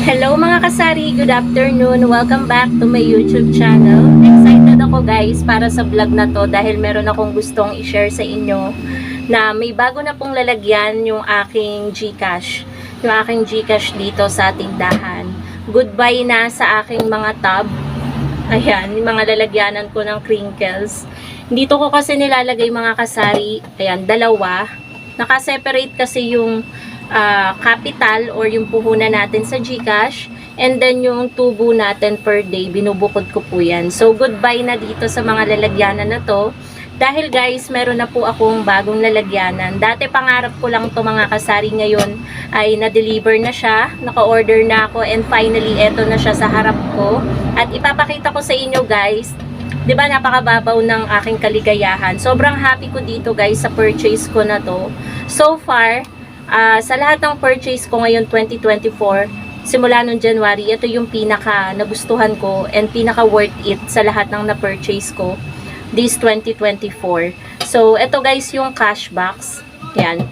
Hello mga kasari, good afternoon. Welcome back to my YouTube channel. Excited ako guys para sa vlog na to dahil meron akong gustong i-share sa inyo na may bago na pong lalagyan yung aking GCash. Yung aking GCash dito sa tindahan. Goodbye na sa aking mga tab. Ayan, yung mga lalagyanan ko ng crinkles. Dito ko kasi nilalagay mga kasari, ayan, dalawa. Naka-separate kasi yung capital or yung puhunan natin sa GCash, and then yung tubo natin per day, binubukod ko po yan. So, goodbye na dito sa mga lalagyanan na to. Dahil guys, meron na po akong bagong lalagyanan. Dati pangarap ko lang to mga kasari, ngayon ay na-deliver na siya, naka-order na ako, and finally, eto na siya sa harap ko. At ipapakita ko sa inyo guys, di ba napakababaw ng aking kaligayahan. Sobrang happy ko dito guys sa purchase ko na to. So far, sa lahat ng purchase ko ngayon 2024, simula nung January, ito yung pinaka nagustuhan ko and pinaka worth it sa lahat ng na-purchase ko this 2024. So, ito guys yung cash box. Yan.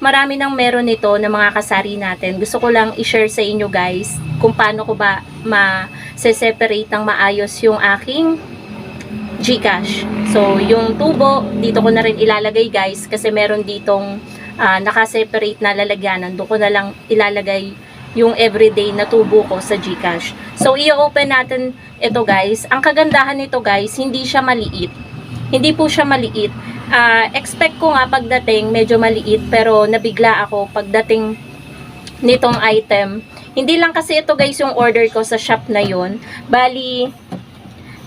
Marami nang meron nito na mga kasari natin. Gusto ko lang i-share sa inyo guys kung paano ko ba ma-separate ng maayos yung aking GCash. So, yung tubo, dito ko na rin ilalagay guys kasi meron ditong naka-separate na lalagyanan. Doon ko na lang ilalagay yung everyday na tubo ko sa GCash. So, i-open natin ito guys. Ang kagandahan nito guys, hindi siya maliit. Hindi po siya maliit. Expect ko nga pagdating medyo maliit, pero nabigla ako pagdating nitong item. Hindi lang kasi ito guys yung order ko sa shop na yun. Bali,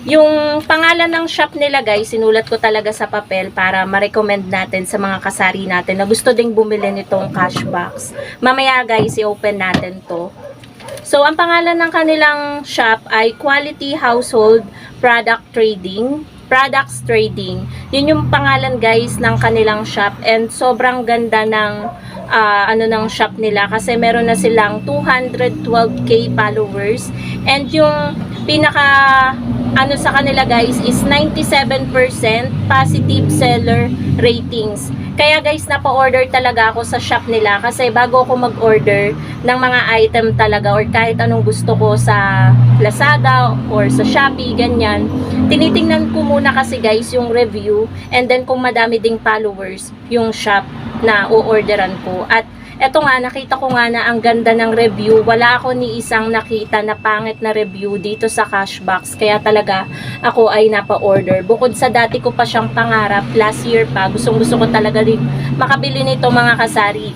yung pangalan ng shop nila guys, sinulat ko talaga sa papel para ma-recommend natin sa mga kasari natin na gusto ding bumili nitong cash box. Mamaya guys, i-open natin to. So, ang pangalan ng kanilang shop ay Quality Household Products Trading. Yun yung pangalan guys ng kanilang shop, and sobrang ganda ng ng shop nila kasi meron na silang 212k followers, and yung pinaka sa kanila guys is 97% positive seller ratings. Kaya guys, napa-order talaga ako sa shop nila kasi bago ako mag-order ng mga item talaga or kahit anong gusto ko sa Lazada or sa Shopee, ganyan, tinitingnan ko muna kasi guys yung review, and then kung madami ding followers yung shop na o-orderan ko. At eto nga, nakita ko nga na ang ganda ng review. Wala ako ni isang nakita na pangit na review dito sa Cashbox. Kaya talaga ako ay napa-order. Bukod sa dati ko pa siyang pangarap, last year pa, gustong-gusto ko talaga rin makabili nito mga kasari.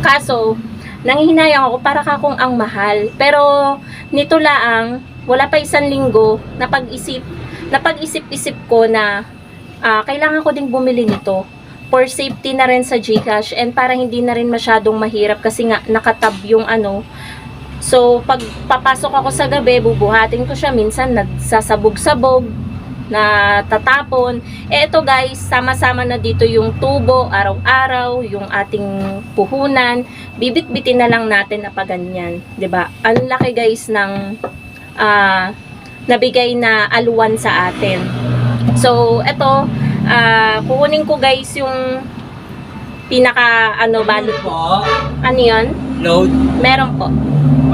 Kaso, nanghihinayang ako para kakong ang mahal. Pero nito laang, wala pa isang linggo, napag-isip-isip ko na kailangan ko ding bumili nito for safety na rin sa GCash, and para hindi na rin masyadong mahirap kasi nga nakatab yung So, pag papasok ako sa gabi, bubuhatin ko siya, minsan nagsasabog-sabog, na tatapon. Ito guys, sama-sama na dito yung tubo, araw-araw, yung ating puhunan. Bibit-bitin na lang natin na paganyan. 'Di ba? Ang laki guys ng nabigay na aluwan sa atin. So, ito, kukunin ko guys yung pinaka balot po. Ano yun? Load. Meron po.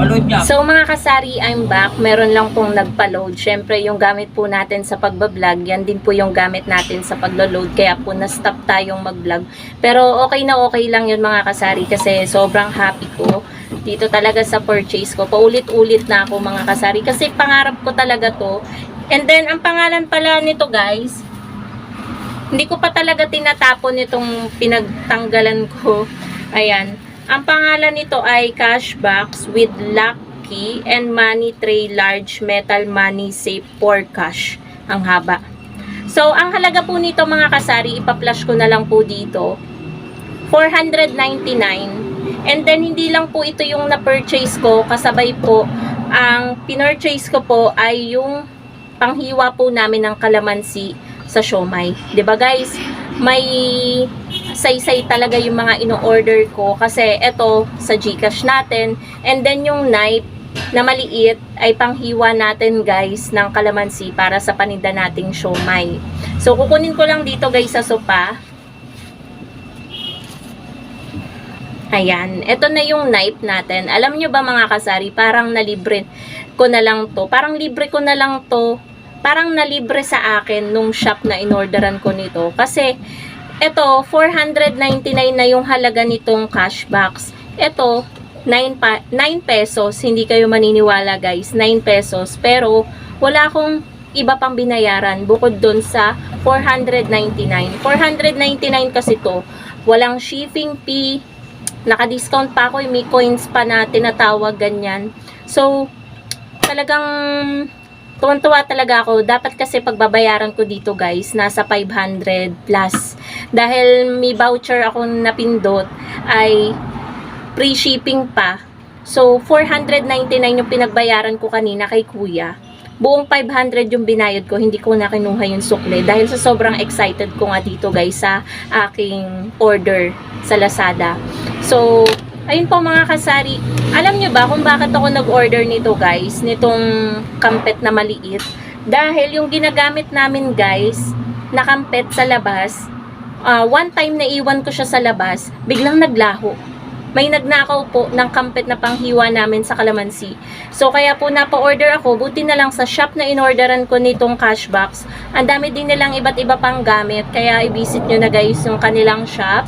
Load niya. So mga kasari, I'm back. Meron lang pong nagpa-load. Syempre yung gamit po natin sa pagbablog, yan din po yung gamit natin sa paglo-load. Kaya po na-stop tayong mag-vlog. Pero okay na okay lang yun mga kasari kasi sobrang happy ko dito talaga sa purchase ko. Paulit-ulit na ako mga kasari kasi pangarap ko talaga to. And then ang pangalan pala nito guys, hindi ko pa talaga tinatapon itong pinagtanggalan ko. Ayan. Ang pangalan nito ay Cash Box with Lock Key and Money Tray Large Metal Money Safe for Cash. Ang haba. So, ang halaga po nito mga kasari, ipa-flash ko na lang po dito. 499. And then, hindi lang po ito yung na-purchase ko. Kasabay po, ang pinurchase ko po ay yung panghiwa po namin ng kalamansi sa siomai. 'Di ba guys? May saysay talaga yung mga ino-order ko kasi ito sa GCash natin, and then yung knife na maliit ay panghiwa natin guys ng kalamansi para sa paninda nating siomai. So kukunin ko lang dito guys sa sopa. Ayan, ito na yung knife natin. Alam nyo ba mga kasari, parang nalibre ko na lang to. Parang libre ko na lang to. Parang nalibre sa akin nung shop na inorderan ko nito. Kasi, ito, 499 na yung halaga nitong cash box. Ito, 9 pesos. Hindi kayo maniniwala guys, 9 pesos. Pero, wala akong iba pang binayaran bukod dun sa 499. 499 kasi to. Walang shipping fee. Naka-discount pa ako, may coins pa na tinatawag ganyan. So, talagang tuwan-tuwa talaga ako. Dapat kasi pagbabayaran ko dito guys, nasa 500 plus. Dahil may voucher ako napindot, ay free shipping pa. So, 499 yung pinagbayaran ko kanina kay kuya. Buong 500 yung binayad ko, hindi ko na kinuha yung sukle dahil sa sobrang excited ko nga dito guys sa aking order sa Lazada. So, ayun po mga kasari. Alam nyo ba kung bakit ako nag-order nito guys, nitong kampet na maliit? Dahil yung ginagamit namin guys, na kampet sa labas, one time na iwan ko siya sa labas, biglang naglaho. May nagnakaw po ng kampet na panghiwa namin sa kalamansi. So, kaya po napa-order ako. Buti na lang sa shop na inorderan ko nitong cash box. Ang dami din nilang iba't iba pang gamit. Kaya i-visit nyo na guys yung kanilang shop.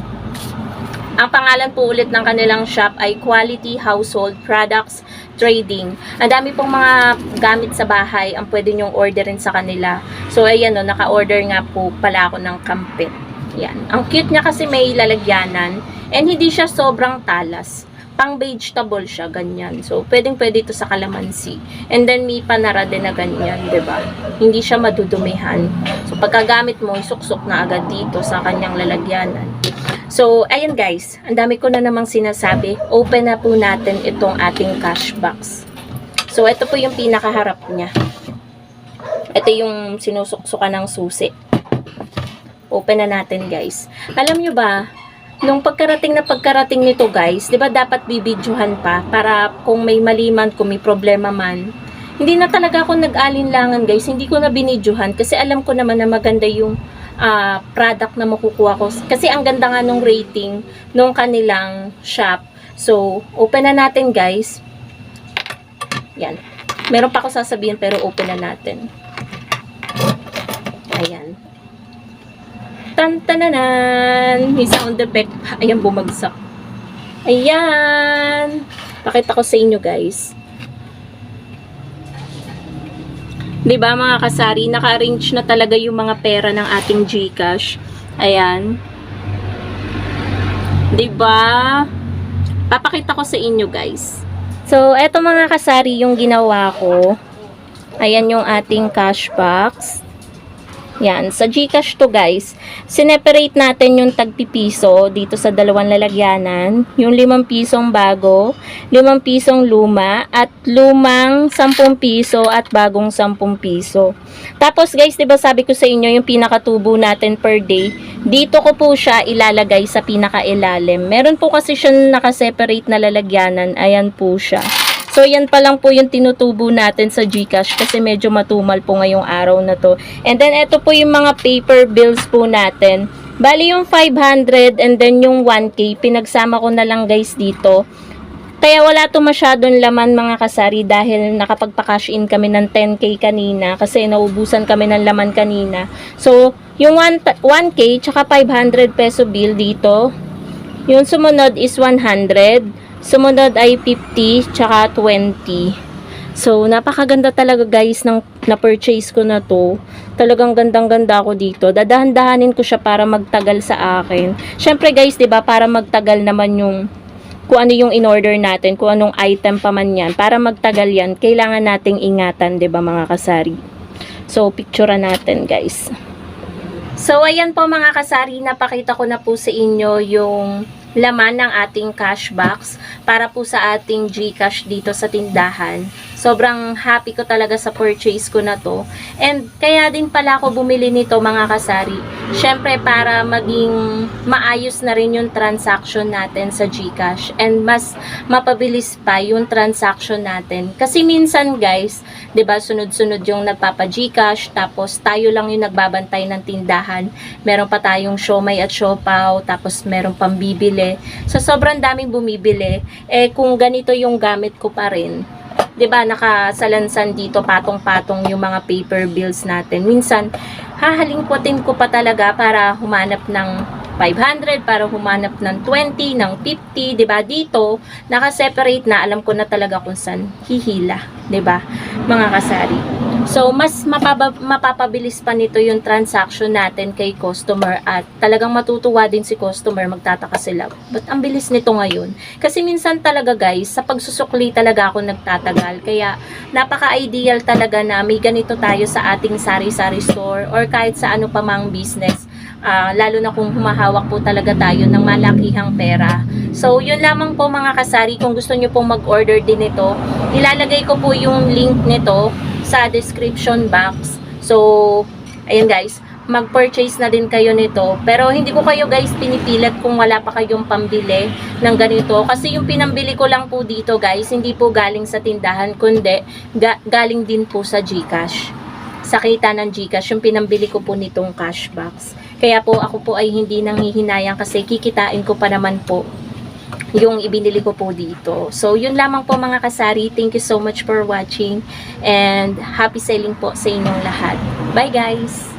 Ang pangalan po ulit ng kanilang shop ay Quality Household Products Trading. Ang dami pong mga gamit sa bahay ang pwede nyong orderin sa kanila. So, ayan o, naka-order nga po pala ako ng kampet. Yan. Ang cute niya kasi may lalagyanan. And hindi siya sobrang talas. Pang vegetable siya, ganyan. So, pwedeng-pwede ito sa kalamansi. And then, may panara din na ganyan, 'di ba? Hindi siya madudumihan. So, pagkagamit mo, isuksok na agad dito sa kanyang lalagyanan. So, ayun guys. Ang dami ko na namang sinasabi. Open na po natin itong ating cash box. So, ito po yung pinakaharap niya. Ito yung sinusuksukan ng susi. Open na natin guys. Alam nyo ba, nung pagkarating nito guys, di ba dapat bibidyohan pa para kung may mali man, kung may problema man. Hindi na talaga ako nag-alinlangan guys, hindi ko na binidyohan kasi alam ko naman na maganda yung product na makukuha ko. Kasi ang ganda nga nung rating nung kanilang shop. So, open na natin guys. Yan. Meron pa ako sasabihin pero open na natin. Ayan. Tantananan! May sound effect. Ayan, bumagsak. Ayan! Pakita ko sa inyo, guys. Diba, mga kasari? Naka-arrange na talaga yung mga pera ng ating GCash. Ayan. Diba? Papakita ko sa inyo, guys. So, eto mga kasari yung ginawa ko. Ayan yung ating cash box. Yan, sa GCash to guys, sineperate natin yung tagpipiso dito sa dalawang lalagyanan, yung 5 pisong bago, 5 pisong luma, at lumang 10 piso at bagong 10 piso. Tapos guys, diba sabi ko sa inyo yung pinakatubo natin per day, dito ko po siya ilalagay sa pinakailalim. Meron po kasi siya nakaseparate na lalagyanan, ayan po siya. So, yan pa lang po yung tinutubo natin sa GCash kasi medyo matumal po ngayong araw na to. And then, ito po yung mga paper bills po natin. Bali yung 500 and then yung 1K, pinagsama ko na lang guys dito. Kaya wala to masyadong laman mga kasari dahil nakapagpa-cash in kami ng 10K kanina kasi naubusan kami ng laman kanina. So, yung 1K tsaka 500 peso bill dito. Yung sumunod is 100. Sumunod ay 50 tsaka 20. So, napakaganda talaga guys ng na-purchase ko na to. Talagang gandang-ganda ako dito. Dadahan-dahanin ko siya para magtagal sa akin. Syempre guys, 'di ba, para magtagal naman yung kung ano yung in-order natin, kung anong item pa man 'yan, para magtagal 'yan, kailangan nating ingatan, 'di ba mga kasari? So, picturean natin guys. So, ayan po mga kasari, napakita ko na po sa inyo yung laman ng ating cash box para po sa ating GCash dito sa tindahan. Sobrang happy ko talaga sa purchase ko na to. And kaya din pala ako bumili nito mga kasari. Syempre para maging maayos na rin yung transaction natin sa GCash. And mas mapabilis pa yung transaction natin. Kasi minsan guys, 'di ba, sunod-sunod yung nagpapa-GCash, tapos tayo lang yung nagbabantay ng tindahan. Meron pa tayong siomai at siopaw, tapos meron pang bibili. So sobrang daming bumibili. Kung ganito yung gamit ko pa rin, 'di ba, nakasalansan dito patong-patong yung mga paper bills natin. Minsan hahalingkutin ko pa talaga para humanap ng 500, para humanap ng 20, ng 50, 'di ba? Dito naka-separate na, alam ko na talaga kung saan hihila, 'di ba? Mga kasari. So, mas mapapabilis pa nito yung transaction natin kay customer at talagang matutuwa din si customer, magtataka sila. But ang bilis nito ngayon? Kasi minsan talaga guys, sa pagsusukli talaga ako nagtatagal. Kaya napaka-ideal talaga na may ganito tayo sa ating sari-sari store or kahit sa ano pa mang business. Lalo na kung humahawak po talaga tayo ng malakihang pera. So, yun lamang po mga kasari. Kung gusto nyo pong mag-order din ito, ilalagay ko po yung link nito sa description box. So, ayan guys, mag-purchase na din kayo nito. Pero hindi ko kayo guys pinipilit kung wala pa kayong pambili ng ganito. Kasi yung pinambili ko lang po dito guys, hindi po galing sa tindahan, kundi galing din po sa GCash. Sa kita ng GCash, yung pinambili ko po nitong cash box. Kaya po ako po ay hindi nanghihinayang kasi kikitain ko pa naman po yung ibinili ko po dito. So, yun lamang po mga kasari. Thank you so much for watching and happy selling po sa inyong lahat. Bye guys!